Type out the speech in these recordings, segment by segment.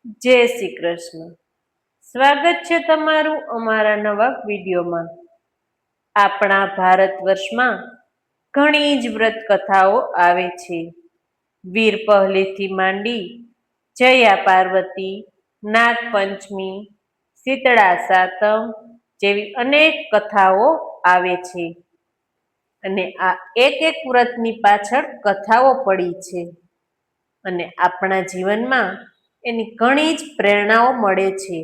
જય શ્રી કૃષ્ણ. સ્વાગત છે તમારું અમારા નવા વિડીયોમાં. આપણા ભારત વર્ષમાં ઘણી જ વ્રત કથાઓ આવે છે. વીર પહલીથી માંડી જયા પાર્વતી, નાગપંચમી, શીતળા સાતમ જેવી અનેક કથાઓ આવે છે. અને આ એક એક વ્રતની પાછળ કથાઓ પડી છે. અને આપણા જીવનમાં એની ઘણી જ પ્રેરણાઓ મળે છે.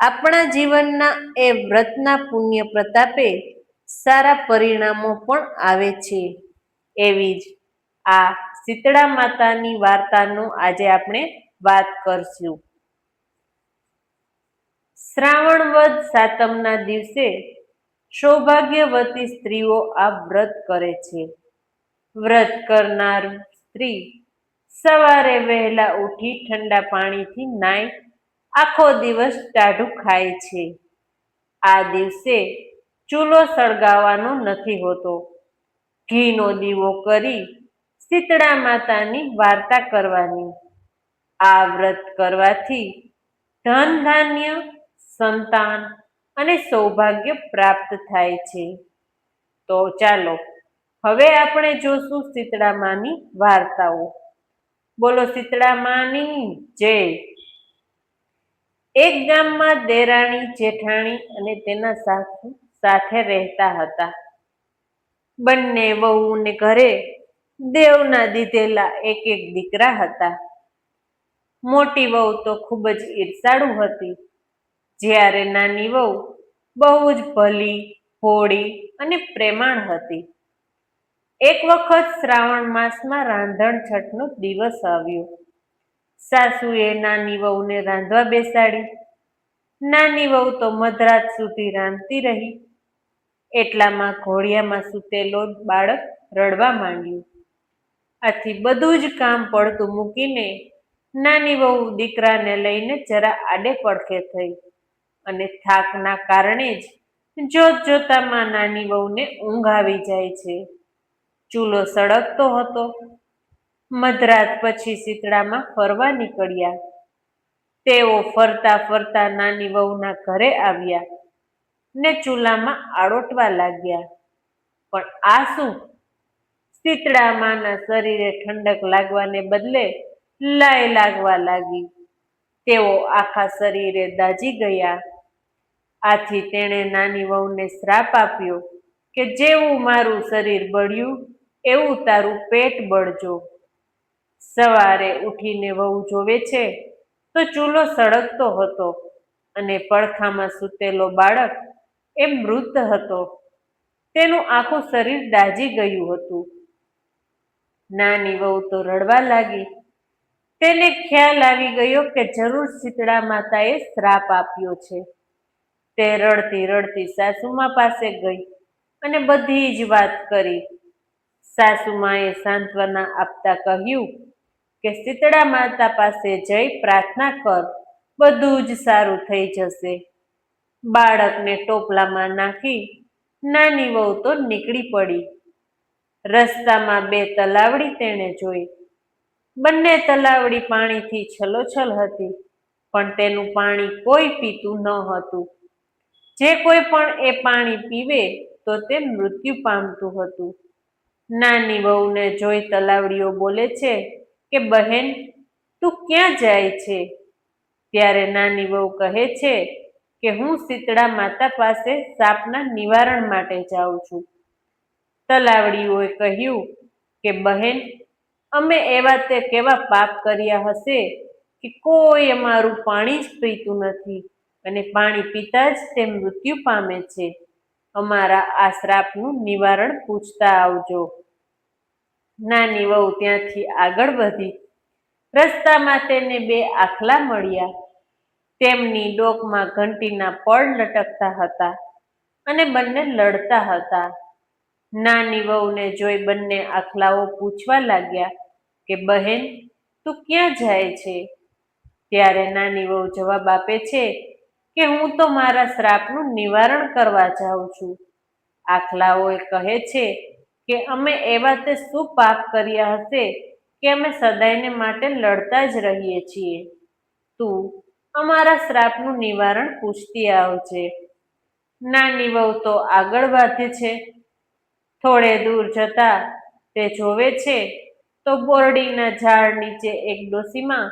આપણા જીવનના એ વ્રતના પુણ્ય પ્રતાપે સારા પરિણામો પણ આવે છે. એવી જ આ શીતળા માતાની વાર્તાનો આજે આપણે વાત કરશું. શ્રાવણ વદ સાતમના દિવસે સૌભાગ્યવતી સ્ત્રીઓ આ વ્રત કરે છે. વ્રત કરનાર સ્ત્રી સવારે વહેલા ઉઠી ઠંડા પાણીથી નાઈ આખો દિવસ ટાઢું ખાય છે. આ દિવસે ચૂલો સળગાવવાનો નથી હોતો. ઘીનો દીવો કરી શીતળા માતાની વાર્તા કરવાની. આ વ્રત કરવાથી ધન ધાન્ય, સંતાન અને સૌભાગ્ય પ્રાપ્ત થાય છે. તો ચાલો હવે આપણે જોશું શીતળા માની વાર્તાઓ. બોલો શીતળા માની જય. એક ગામમાં દેરાણી જેઠાણી અને તેના સાસુ સાથે રહેતા હતા. બંને વહુને ઘરે દેવના દીધેલા એક એક દીકરા હતા. મોટી વહુ તો ખૂબ જ ઈર્ષાળુ હતી, જ્યારે નાની વહુ બહુ જ ભલી, ભોળી અને પ્રેમાળ હતી. એક વખત શ્રાવણ માસમાં રાંધણ છઠનો દિવસ આવ્યો. સાસુએ નાની વહુને રાંધવા બેસાડી. નાની વહુ તો મધરાત સુધી રાંધતી રહી. એટલામાં ઘોડિયામાં સૂતેલો બાળક રડવા માંડ્યું. આથી બધું જ કામ પડતું મૂકીને નાની વહુ દીકરાને લઈને જરા આડે પડખે થઈ અને થાકના કારણે જ જોત જોતામાં નાની વહુને ઊંઘ આવી જાય છે. ચૂલો સળગતો હતો. મધરાત પછી શીતળામાં ફરવા નીકળ્યા. તેઓ ફરતા ફરતા નાની વહુના ઘરે આવ્યા ને ચૂલામાં આળોટવા લાગ્યા. પણ આ શું? શીતળા માના શરીરે ઠંડક લાગવાને બદલે લાય લાગવા લાગી. તેઓ આખા શરીરે દાઝી ગયા. આથી તેણે નાની વહુને શ્રાપ આપ્યો કે જેવું મારું શરીર બળ્યું એવું તારું પેટ બળજો. સવારે ઉઠીને વહુ જોવે છે તો ચૂલો સળગતો હતો અને પડખામાં સૂતેલો બાળક એ મૃત હતો. તેનું આખું શરીર દાઝી ગયું હતું. નાની વહુ તો રડવા લાગી. તેને ખ્યાલ આવી ગયો કે જરૂર શીતળા માતાએ શ્રાપ આપ્યો છે. તે રડતી રડતી સાસુમા પાસે ગઈ અને બધી જ વાત કરી. સાસુમાએ સાંત્વના આપતા કહ્યું કે શીતળા માતા પાસે જઈ પ્રાર્થના કર, બધું જ સારું થઈ જશે. બાળકને ટોપલામાં નાખી નાની વહુ તો નીકળી પડી. રસ્તામાં બે તલાવડી તેણે જોઈ. બંને તલાવડી પાણીથી છલોછલ હતી, પણ તેનું પાણી કોઈ પીતું ન હતું. જે કોઈ પણ એ પાણી પીવે તો તે મૃત્યુ પામતું હતું. નાની વહુને જોઈ તલાવડીઓ બોલે છે કે બહેન, તું ક્યાં જાય છે? ત્યારે નાની વહુ કહે છે કે હું શીતળા માતા પાસે સાપના નિવારણ માટે જાઉં છું. તલાવડીઓએ કહ્યું કે બહેન, અમે એવા તે કેવા પાપ કર્યા હશે કે કોઈ અમારું પાણી જ પીતું નથી અને પાણી પીતા જ તે મૃત્યુ પામે છે. અમારા આ શ્રાપનું નિવારણ પૂછતા આવજો. નાની વહુ ત્યાંથી આગળ વધી. રસ્તામાં તેને બે આખલા મળ્યા. તેમની ડોકમાં ઘંટીના પળ લટકતા હતા અને બંને લડતા હતા. નાની વહુને જોઈ બંને આખલાઓ પૂછવા લાગ્યા કે બહેન, તું ક્યાં જાય છે? ત્યારે નાની વહુ જવાબ આપે છે કે હું તો મારા શ્રાપનું નિવારણ કરવા જાઉં છું. આખલાઓએ કહે છે કે અમે એવા તે શું પાપ કર્યા હશે કે અમે સદાયને માટે લડતા જ રહીએ છીએ. તું અમારા શ્રાપનું નિવારણ પૂછતી આવજે. નાની વહુ તો આગળ વધે છે. થોડે દૂર જતા તે જોવે છે તો બોરડીના ઝાડ નીચે એક ડોશીમાં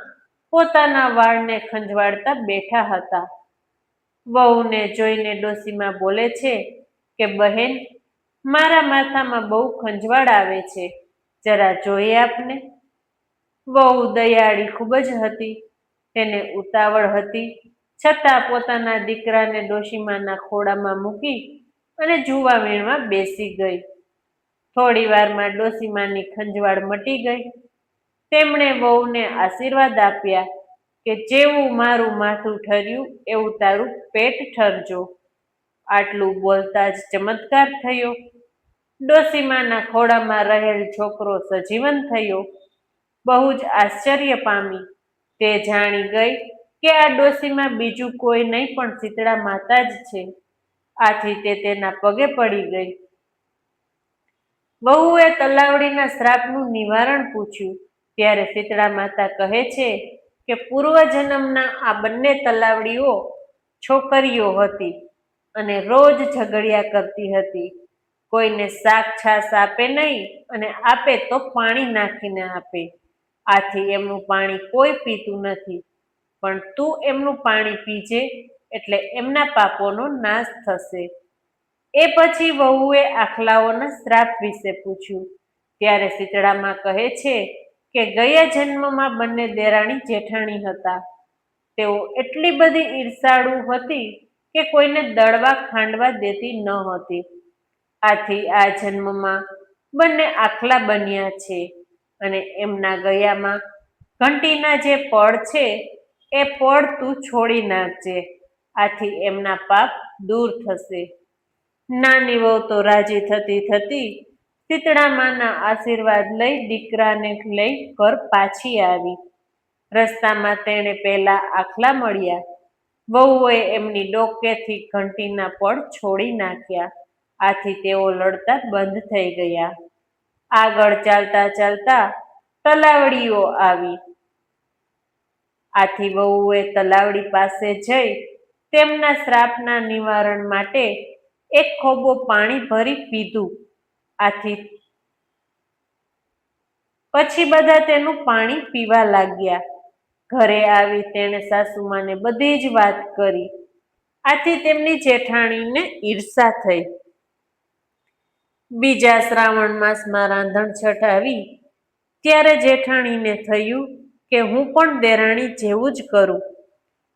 પોતાના વાળને ખંજવાળતા બેઠા હતા. વહુને જોઈને ડોશીમાં બોલે છે કે બહેન, મારા માથામાં બહુ ખંજવાળ આવે છે, જરા જોઈએ આપને. વહુ દયાળી ખૂબ જ હતી. તેને ઉતાવળ હતી, છતાં પોતાના દીકરાને ડોશીમાના ખોળામાં મૂકી અને જુવા વીણવા બેસી ગઈ. થોડી વારમાં ડોશીમાની ખંજવાળ મટી ગઈ. તેમણે વહુને આશીર્વાદ આપ્યા કે જેવું મારું માથું ઠર્યું એવું તારું પેટ ઠરજો. આટલું બોલતા જ ચમત્કાર થયો. ડોશીમાના ખોળામાં રહેલ છોકરો સજીવન થયો. બહુ જ આશ્ચર્ય પામી. તે જાણી ગઈ કે આ ડોશીમાં બીજું કોઈ નહીં પણ શીતળા માતા જ છે. આથી તે તેના પગે પડી ગઈ. વહુએ તલાવડીના શ્રાપનું નિવારણ પૂછ્યું ત્યારે શીતળા માતા કહે છે કે પૂર્વજન્મના આ બંને તલાવડીઓ છોકરીઓ હતી અને રોજ ઝઘડિયા કરતી હતી. કોઈને શાક છાશ આપે નહીં અને આપે તો પાણી નાખીને આપે. આથી એમનું પાણી કોઈ પીતું નથી. પણ તું એમનું પાણી પીજે એટલે એમના પાપોનો નાશ થશે. એ પછી વહુએ આખલાઓના શ્રાપ વિશે પૂછ્યું ત્યારે શીતળામાં કહે છે કે ગયા જન્મમાં બંને દેરાણી જેઠાણી હતા. તેઓ એટલી બધી ઈર્ષાળુ હતી કે કોઈને દળવા ખાંડવા દેતી ન હતી. આથી આ જન્મમાં બંને આખલા બન્યા છે અને એમના ગયામાં ઘંટીના જે પડ છે એ પડ તું છોડી નાખજે. આથી એમના પાપ દૂર થશે. નાની વહુ તો રાજી થતી થતી શીતળામાના આશીર્વાદ લઈ દીકરાને લઈ ઘર પાછી આવી. રસ્તામાં તેણે પહેલા આખલા મળ્યા. વહુએ એમની ડોકેથી ઘંટીના પડ છોડી નાખ્યા. આથી તેઓ લડતા બંધ થઈ ગયા. આગળ ચાલતા ચાલતા તલાવડીઓ આવી. આથી વહુએ તલાવડી પાસે જઈ તેમના શ્રાપના નિવારણ માટે એક ખોબો પાણી ભરી પીધું. આથી પછી બધા તેનું પાણી પીવા લાગ્યા. ઘરે આવી તેણે સાસુમાને બધી જ વાત કરી. આથી તેમની જેઠાણીને ઈર્ષા થઈ. બીજા શ્રાવણ માસમાં રાંધણછઠ આવી ત્યારે જેઠાણીને થયું કે હું પણ દેરાણી જેવું જ કરું.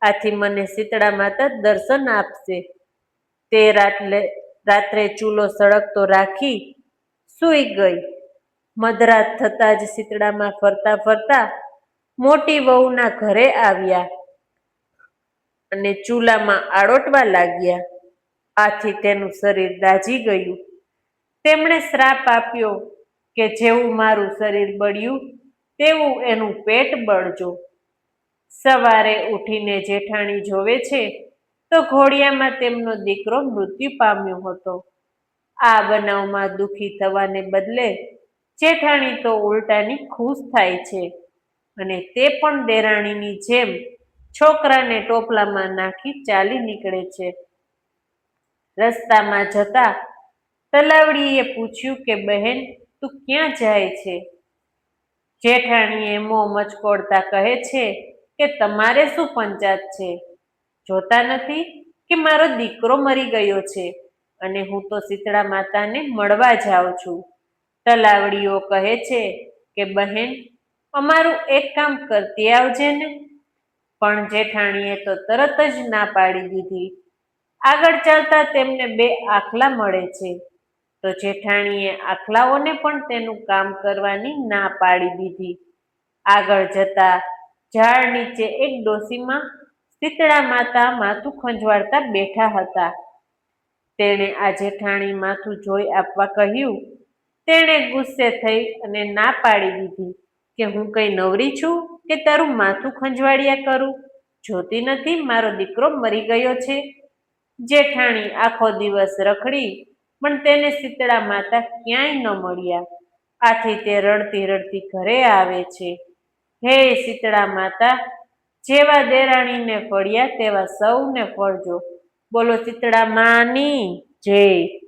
આથી મને શીતળા માતા દર્શન આપશે. તે રાત્રે ચૂલો સળગતો રાખી સૂઈ ગઈ. મધરાત થતાં જ શીતળામાં ફરતા ફરતા મોટી વહુના ઘરે આવ્યા અને ચૂલામાં આળોટવા લાગ્યા. આથી તેનું શરીર દાઝી ગયું. તેમણે શ્રાપ આપ્યો કે જેવું મારું શરીર બળ્યું તેવું એનું પેટ બળજો. સવારે ઉઠીને જેઠાણી જોવે છે તો ઘોડિયામાં તેમનો દીકરો મૃત્યુ પામ્યો હતો. આ બનાવમાં દુઃખી થવાને બદલે જેઠાણી તો ઉલટાની ખુશ થાય છે અને તે પણ દેરાણીની જેમ છોકરાને ટોપલામાં નાખી ચાલી નીકળે છે. રસ્તામાં જતા તલાવડીએ પૂછ્યું કે બહેન, તું ક્યાં જાય છે? જેઠાણીએ મોં મચકોડતા કહે છે કે તમારે શું પંચાત છે? જોતા નથી કે મારો દીકરો મરી ગયો છે અને હું તો શીતળા માતાને મળવા જાઉં છું. તલાવડીઓ કહે છે કે બહેન, અમારું એક કામ કરતી આવજે ને. પણ જેઠાણીએ તો તરત જ ના પાડી દીધી. આગળ ચાલતા તેમને બે આખલા મળે છે તો જેઠાણીએ આખલાઓને પણ તેનું કામ કરવાની ના પાડી દીધી. આગળ જતા ઝાડ નીચે એક ડોશીમાં શીતળા માતા માથું ખંજવાળતા બેઠા હતા. તેણે આ જેઠાણી માથું જોઈ આપવા કહ્યું. તેણે ગુસ્સે થઈ અને ના પાડી દીધી કે હું કઈ નવરી છું કે તારું માથું ખંજવાળ્યા કરું? જોતી નથી મારો દીકરો મરી ગયો છે? જેઠાણી આખો દિવસ રખડી પણ તેને શીતળા માતા ક્યાંય ન મળ્યા. આથી તે રડતી રડતી ઘરે આવે છે. હે શીતળા માતા, જેવા દેરાણીને ફળ્યા તેવા સૌને ફળજો. બોલો શીતળા માની જય.